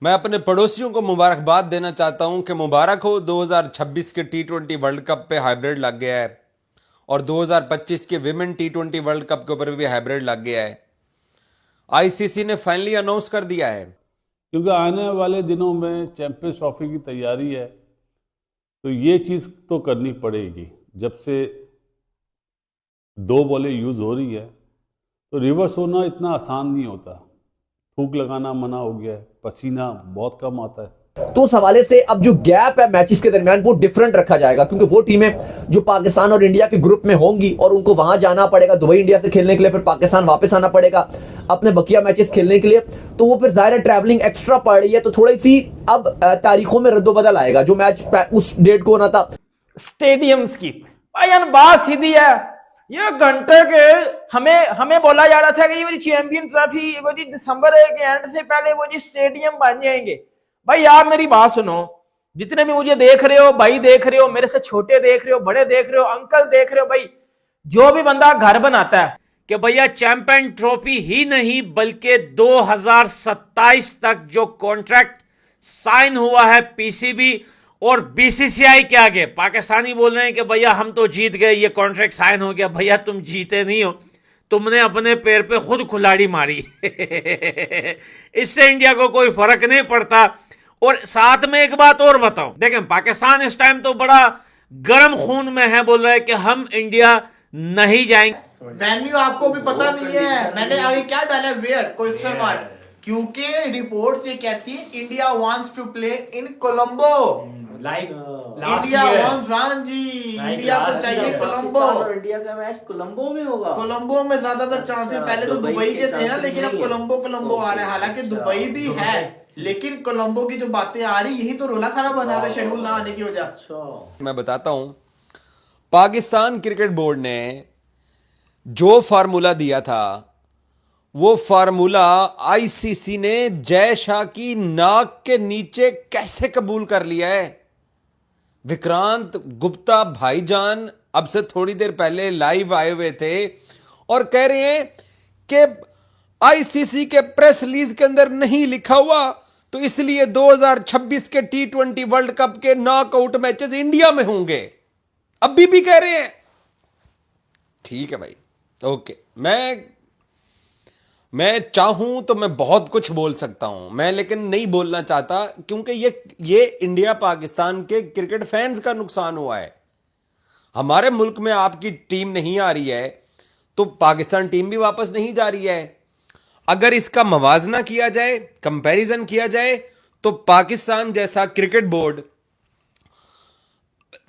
मैं अपने पड़ोसियों को मुबारकबाद देना चाहता हूं कि मुबारक हो 2026 के टी20 वर्ल्ड कप पे हाइब्रिड लग गया है और 2025 के विमेन टी20 वर्ल्ड कप के ऊपर भी हाइब्रिड लग गया है। आईसीसी ने फाइनली अनाउंस कर दिया है। क्योंकि आने वाले दिनों में चैंपियंस ट्रॉफी की तैयारी है, तो ये चीज़ तो करनी पड़ेगी। जब से 2 बॉलें यूज़ हो रही है तो रिवर्स होना इतना आसान नहीं होता। थूक लगाना मना हो गया है, पसीना बहुत कम आता है। तो उस हवाले से अब जो गैप है मैचेस के दरमियान वो डिफरेंट रखा जाएगा, क्योंकि वो टीमें जो पाकिस्तान और इंडिया के ग्रुप में होंगी और उनको वहां जाना पड़ेगा दुबई इंडिया से खेलने के लिए, फिर पाकिस्तान वापस आना पड़ेगा अपने बकिया मैचेस खेलने के लिए, तो वो फिर जाहिर ट्रैवलिंग एक्स्ट्रा पड़ रही है। तो थोड़ी सी अब तारीखों में रद्दोबदल आएगा। जो मैच उस डेट को होना था स्टेडियम्स की, भाई बात सीधी है। ये घंटे के हमें बोला जा रहा था कि ये वाली चैंपियन ट्रॉफी वो जी दिसंबर के एंड से पहले वो जी स्टेडियम बन जाएंगे। भाई आप मेरी बात सुनो, जितने भी मुझे देख रहे हो, भाई देख रहे हो, मेरे से छोटे देख रहे हो, बड़े देख रहे हो, अंकल देख रहे हो, भाई जो भी बंदा घर बनाता है कि भैया चैंपियन ट्रॉफी ही नहीं बल्कि 2027 तक जो कॉन्ट्रैक्ट साइन हुआ है पीसीबी और बीसीसीआई के आगे, पाकिस्तानी बोल रहे हैं कि भैया हम तो जीत गए, ये कॉन्ट्रैक्ट साइन हो गया। भैया तुम जीते नहीं हो, तुमने अपने पैर पे खुद कुल्हाड़ी मारी। इससे इंडिया को कोई फर्क नहीं पड़ता। और साथ में एक बात और बताऊं, देखें पाकिस्तान इस टाइम तो बड़ा गर्म खून में है, बोल रहा है कि हम इंडिया नहीं जाएंगे। वेन्यू आपको भी पता नहीं है, मैंने आगे क्या डाला वेयर क्वेश्चन मार्क, क्योंकि रिपोर्ट्स ये कहती है India wants to play in Colombo. India wants जी, इंडिया को चाहिए कोलंबो। इंडिया का मैच कोलंबो में होगा। कोलंबो में ज्यादातर चांसेस पहले तो दुबई के थे ना, लेकिन अब कोलंबो आ रहा है। हालांकि दुबई भी है, लेकिन कोलंबो की जो बातें आ रही, यही तो रोला सारा बना हुआ शेड्यूल ना आने की वजह। मैं बताता हूं, पाकिस्तान क्रिकेट बोर्ड ने जो फार्मूला दिया था वो फार्मूला आईसीसी ने जय शाह की नाक के नीचे कैसे कबूल कर लिया है। विक्रांत गुप्ता भाईजान अब से थोड़ी देर पहले लाइव आए हुए थे और कह रहे हैं कि आईसीसी के प्रेस रिलीज के अंदर नहीं लिखा हुआ, तो इसलिए 2026 के टी20 वर्ल्ड कप के नॉकआउट मैचेस इंडिया में होंगे। अभी भी कह रहे हैं। ठीक है भाई, ओके। मैं चाहूं तो मैं बहुत कुछ बोल सकता हूं मैं, लेकिन नहीं बोलना चाहता, क्योंकि ये इंडिया पाकिस्तान के क्रिकेट फैंस का नुकसान हुआ है। हमारे मुल्क में आपकी टीम नहीं आ रही है तो पाकिस्तान टीम भी वापस नहीं जा रही है। अगर इसका मवाजना किया जाए, कंपैरिजन किया जाए, तो पाकिस्तान जैसा क्रिकेट बोर्ड,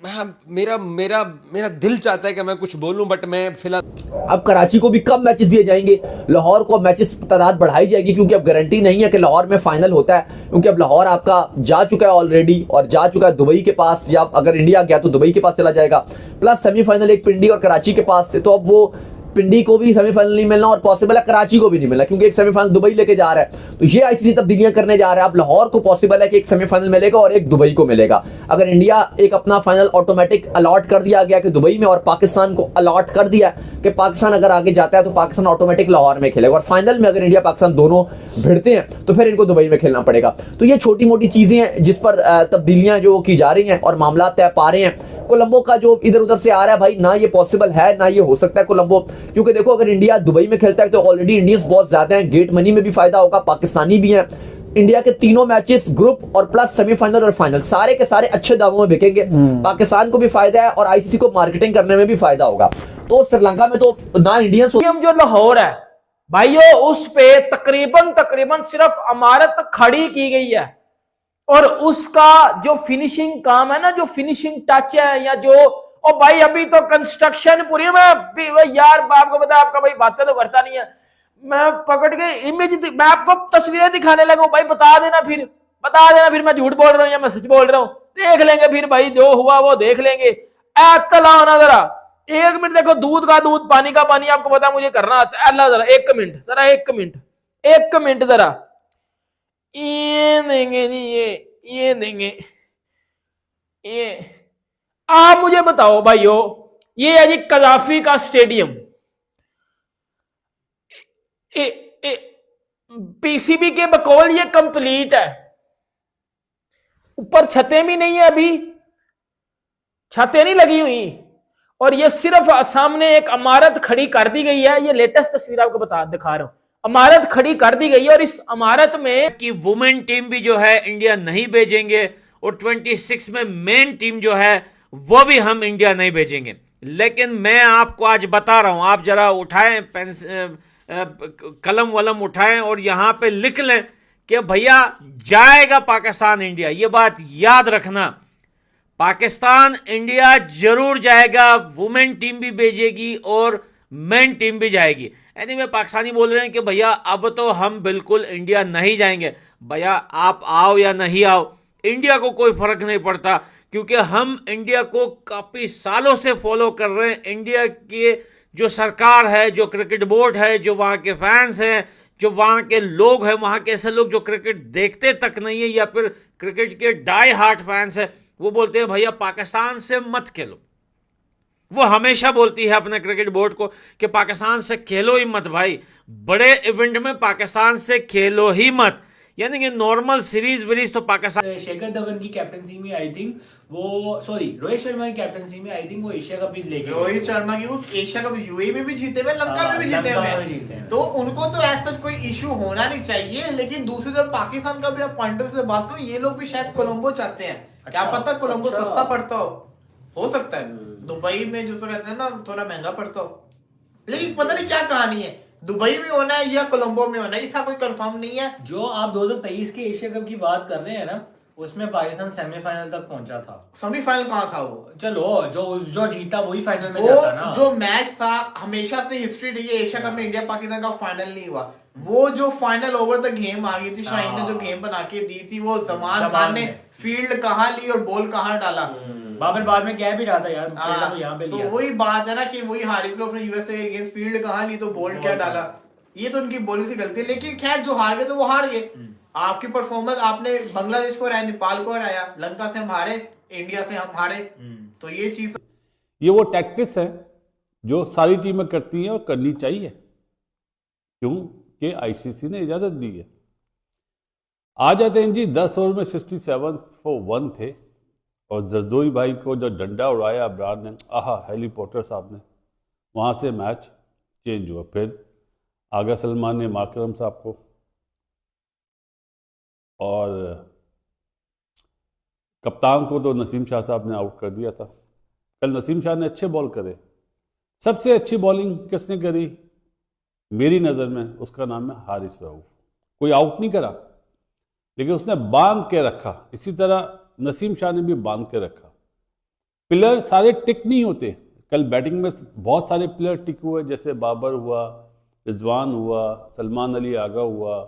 मेरा दिल चाहता है कि मैं कुछ बोलूं, बट मैं फिलहाल। अब कराची को भी कम मैचेस दिए जाएंगे, लाहौर को मैचेस तादाद बढ़ाई जाएगी, क्योंकि अब गारंटी नहीं है कि लाहौर में फाइनल होता है, क्योंकि अब लाहौर आपका जा चुका है ऑलरेडी और जा चुका है दुबई के पास, या अगर इंडिया गया तो दुबई के पास चला जाएगा। प्लस सेमीफाइनल एक पिंडी और कराची के पास थे, तो अब वो पिंडी को भी सेमीफाइनल नहीं मिलना और पॉसिबल है कराची को भी नहीं मिलना, क्योंकि एक सेमीफाइनल दुबई लेके जा रहा है। तो ये आईसीसी तब्दीलियां करने जा रहा है। अब लाहौर को पॉसिबल है कि एक सेमीफाइनल मिलेगा और एक दुबई को मिलेगा। अगर इंडिया एक अपना फाइनल ऑटोमेटिक अलॉट कर दिया गया कि दुबई में, और पाकिस्तान को अलॉट कर दिया कि पाकिस्तान अगर आगे जाता है तो पाकिस्तान ऑटोमेटिक लाहौर में खेलेगा, और फाइनल में अगर इंडिया पाकिस्तान दोनों भिड़ते हैं तो फिर इनको दुबई में खेलना पड़ेगा। तो ये छोटी मोटी चीजें हैं जिस पर तब्दीलियां जो की जा रही हैं और मामला तय पा रहे हैं। कोलंबो का जो इधर उधर से आ रहा है भाई, ना ये पॉसिबल है ना ये हो सकता है कोलंबो, क्योंकि देखो अगर इंडिया दुबई में खेलता है तो ऑलरेडी इंडियंस बहुत ज्यादा हैं, गेट मनी में भी फायदा होगा, पाकिस्तानी भी हैं। इंडिया के तीनों मैचेस ग्रुप और प्लस सेमीफाइनल और फाइनल सारे के सारे अच्छे दामों में बिकेंगे। पाकिस्तान को भी फायदा है और आईसीसी को मार्केटिंग करने में भी फायदा होगा। तो श्रीलंका में तो ना इंडियंस जो लाहौर है भाइयों, उस पे तकरीबन सिर्फ इमारत खड़ी की गई है, और उसका जो फिनिशिंग काम है ना, जो फिनिशिंग टच है, या जो ओ भाई अभी तो कंस्ट्रक्शन पूरी। मैं यार आपको पता, आपका भाई बातें तो करता नहीं है, मैं पकड़ के इमेज, मैं आपको तस्वीरें दिखाने लगा भाई, बता देना फिर मैं झूठ बोल रहा हूँ या मैं सच बोल रहा हूँ। देख लेंगे फिर भाई, जो हुआ वो देख लेंगे। एतला होना जरा, 1 मिनट देखो, दूध का दूध पानी का पानी, आपको पता मुझे करना आता है। अल्लाह जरा 1 मिनट, जरा 1 मिनट जरा, ये देंगे जी, ये देंगे ये। आप मुझे बताओ भाइयों, ये है जी कजाफी का स्टेडियम, पीसीबी के बकौल ये कंप्लीट है। ऊपर छतें भी नहीं है, अभी छतें नहीं लगी हुई, और ये सिर्फ सामने एक इमारत खड़ी कर दी गई है। ये लेटेस्ट तस्वीर आपको दिखा रहा हूं, इमारत खड़ी कर दी गई है, और इस इमारत में कि वुमेन टीम भी जो है इंडिया नहीं भेजेंगे, और 26 में मेन टीम जो है वो भी हम इंडिया नहीं भेजेंगे। लेकिन मैं आपको आज बता रहा हूं, आप जरा उठाएं कलम वलम उठाएं और यहां पे लिख लें कि भैया जाएगा पाकिस्तान इंडिया। ये बात याद रखना, पाकिस्तान इंडिया जरूर जाएगा, वुमेन टीम भी भेजेगी और मेन टीम भी जाएगी। एनीवे पाकिस्तानी बोल रहे हैं कि भैया अब तो हम बिल्कुल इंडिया नहीं जाएंगे। भैया आप आओ या नहीं आओ, इंडिया को कोई फर्क नहीं पड़ता, क्योंकि हम इंडिया को काफी सालों से फॉलो कर रहे हैं। इंडिया की जो सरकार है, जो क्रिकेट बोर्ड है, जो वहां के फैंस हैं, जो वहां के लोग हैं, वहां के ऐसे लोग जो क्रिकेट देखते तक नहीं है या फिर क्रिकेट के डाई हार्ट फैंस है, वो बोलते हैं भैया पाकिस्तान से मत खेलो। वो हमेशा बोलती है अपने क्रिकेट बोर्ड को कि पाकिस्तान से खेलो ही मत भाई, बड़े इवेंट में पाकिस्तान से खेलो ही मत। यानी कि नॉर्मल सीरीज विरीज तो पाकिस्तान। शेखर धवन की कैप्टनसी में आई थिंक वो, सॉरी रोहित शर्मा की कैप्टनसी में आई थिंक वो एशिया कप भी लेके, रोहित शर्मा की वो एशिया कप यूएई में भी जीते हुए, लंका में भी जीते हुए, तो उनको तो ऐसा कोई इशू होना नहीं चाहिए। लेकिन दूसरी तरफ पाकिस्तान का भी आप पॉइंटर से बात करो, ये लोग भी शायद कोलंबो चाहते हैं। क्या पता कोलंबो सस्ता पड़ता हो सकता है। दुबई में जो कहते हैं ना थोड़ा महंगा पड़ता हो, लेकिन पता नहीं क्या कहानी है, दुबई में होना है या कोलंबो में होना है, इसका कोई कंफर्म नहीं है। जो आप 2023 के एशिया कप की बात कर रहे हैं ना, उसमें पाकिस्तान सेमीफाइनल तक पहुंचा था। सेमीफाइनल कहाँ था वो? चलो जो जीता वही फाइनल में जाता ना। जो मैच था, हमेशा से हिस्ट्री रही है एशिया कप में इंडिया पाकिस्तान का फाइनल नहीं हुआ। वो जो फाइनल ओवर द गेम आ गई थी, शाहीन ने जो गेम बना के दी थी, वो जमान खान ने फील्ड कहाँ ली और बॉल कहाँ डाला। बाबर बाद में क्या भी डाला यार, तो यहाँ पे लिया। तो वही बात है ना कि वही हारिस ने यूएसए के अगेंस्ट फील्ड कहाँ ली तो बॉल क्या डाला। ये तो उनकी बॉलिंग से गलती है। लेकिन खैर जो हार गए तो वो हार गए। आपकी परफॉर्मेंस, आपने बांग्लादेश को हराया, नेपाल को हराया, लंका से हम हारे, इंडिया से हम हारे, तो ये चीज, ये वो टैक्टिक्स है जो सारी टीमें करती हैं और करनी चाहिए, क्योंकि आईसीसी ने इजाजत दी है। आ जाते हैं जी 10 ओवर में 67 for 1 थे, और जरदोई भाई को जो डंडा उड़ाया अबरार ने, हैरी पॉटर साहब ने, वहाँ से मैच चेंज हुआ। फिर आगा सलमान ने माकरम साहब को, और कप्तान को तो नसीम शाह साहब ने आउट कर दिया था। कल नसीम शाह ने अच्छे बॉल करे। सबसे अच्छी बॉलिंग किसने करी मेरी नज़र में, उसका नाम है हारिस राऊफ। कोई आउट नहीं करा, लेकिन उसने बांध के रखा। इसी तरह नसीम शाह ने भी बांध के रखा। प्लेयर सारे टिक नहीं होते। कल बैटिंग में बहुत सारे प्लेयर टिक हुए, जैसे बाबर हुआ, रिजवान हुआ, सलमान अली आगा हुआ,